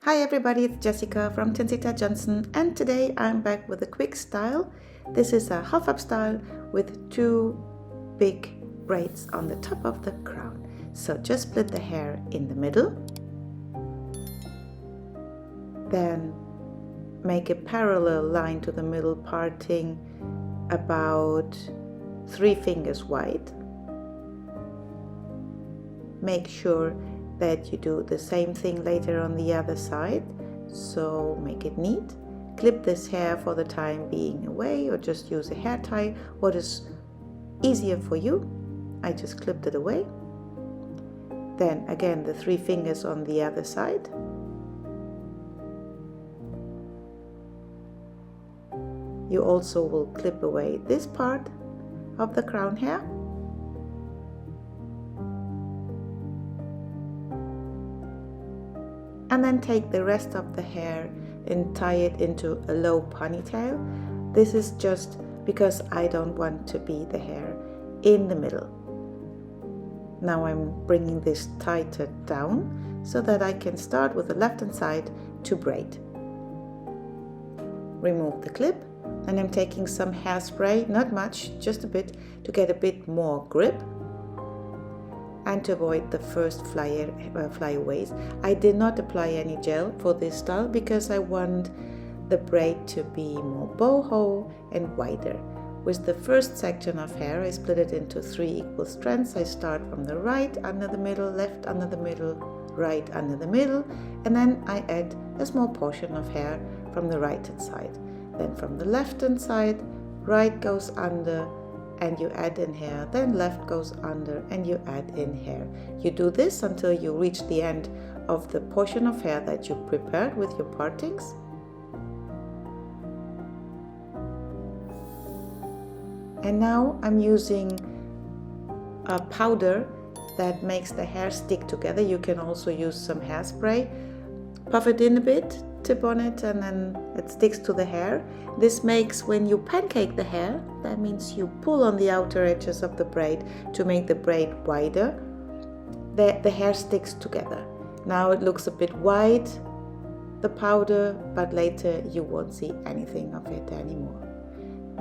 Hi everybody, it's Jessica from Tinsita Johnson, and today I'm back with a quick style. This is a half-up style with two big braids on the top of the crown. So just split the hair in the middle, then make a parallel line to the middle, parting about 3 fingers wide. Make sure that you do the same thing later on the other side, so make it neat. Clip this hair for the time being away, or just use a hair tie, what is easier for you. I just clipped it away. Then again the 3 fingers on the other side. You also will clip away this part of the crown hair. And then take the rest of the hair and tie it into a low ponytail. This is just because I don't want to be the hair in the middle. Now I'm bringing this tighter down so that I can start with the left hand side to braid. Remove the clip, and I'm taking some hairspray, not much, just a bit, to get a bit more grip and to avoid the first flyaways. I did not apply any gel for this style because I want the braid to be more boho and wider. With the first section of hair, I split it into 3 equal strands. I start from the right under the middle, left under the middle, right under the middle, and then I add a small portion of hair from the right hand side. Then from the left hand side, right goes under and you add in hair, then left goes under and you add in hair. You do this until you reach the end of the portion of hair that you prepared with your partings. And now I'm using a powder that makes the hair stick together. You can also use some hairspray. Puff it in a bit, tip on it, and then it sticks to the hair. This makes, when you pancake the hair, that means you pull on the outer edges of the braid to make the braid wider, the hair sticks together. Now it looks a bit wide, the powder, but later you won't see anything of it anymore.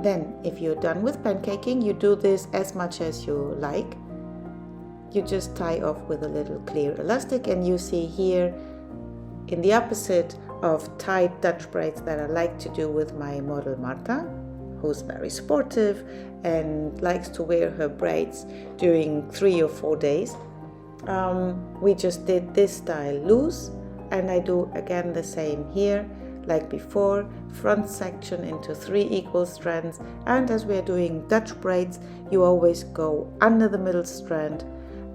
Then if you're done with pancaking, you do this as much as you like. You just tie off with a little clear elastic, and you see here in the opposite of tight Dutch braids that I like to do with my model Marta, who's very sportive and likes to wear her braids during 3 or 4 days. We just did this style loose, and I do again the same here like before. Front section into 3 equal strands, and as we are doing Dutch braids, you always go under the middle strand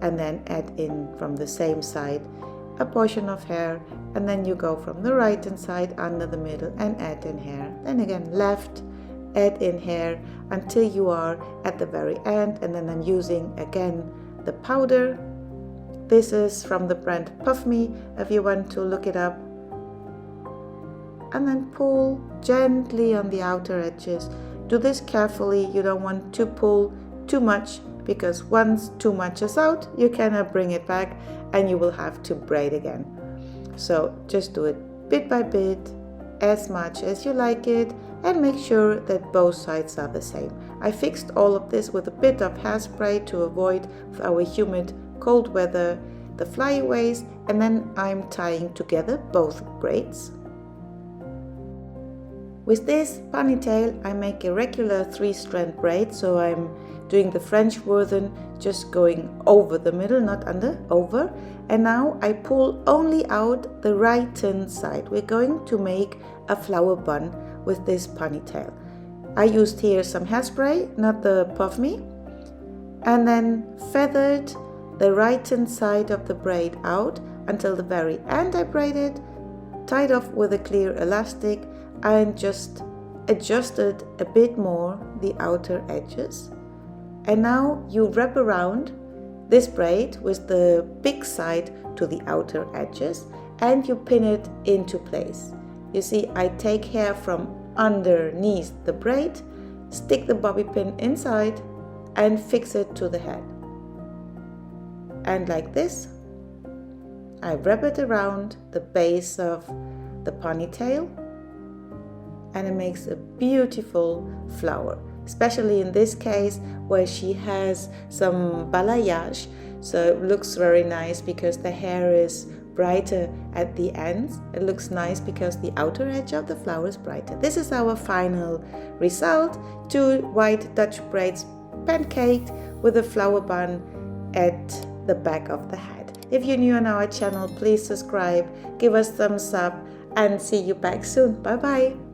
and then add in from the same side a portion of hair, and then you go from the right hand side under the middle and add in hair, then again left, add in hair until you are at the very end. And then I'm using again the powder. This is from the brand Puff Me if you want to look it up, and then pull gently on the outer edges. Do this carefully, you don't want to pull too much, because once too much is out, you cannot bring it back and you will have to braid again. So just do it bit by bit, as much as you like it, and make sure that both sides are the same. I fixed all of this with a bit of hairspray to avoid our humid cold weather, the flyaways, and then I'm tying together both braids. With this ponytail, I make a regular 3-strand braid, so I'm doing the French version, just going over the middle, not under, over. And now I pull only out the right hand side. We're going to make a flower bun with this ponytail. I used here some hairspray, not the Puff Me, and then feathered the right hand side of the braid out until the very end. I braided, tied off with a clear elastic, and just adjusted a bit more the outer edges. And now you wrap around this braid with the big side to the outer edges and you pin it into place. You see, I take hair from underneath the braid, stick the bobby pin inside and fix it to the head. And like this, I wrap it around the base of the ponytail, and it makes a beautiful flower, especially in this case where she has some balayage, so it looks very nice because the hair is brighter at the ends. It looks nice because the outer edge of the flower is brighter. This is our final result: 2 white Dutch braids pancaked with a flower bun at the back of the head. If you're new on our channel, please subscribe, give us thumbs up, and see you back soon. Bye bye.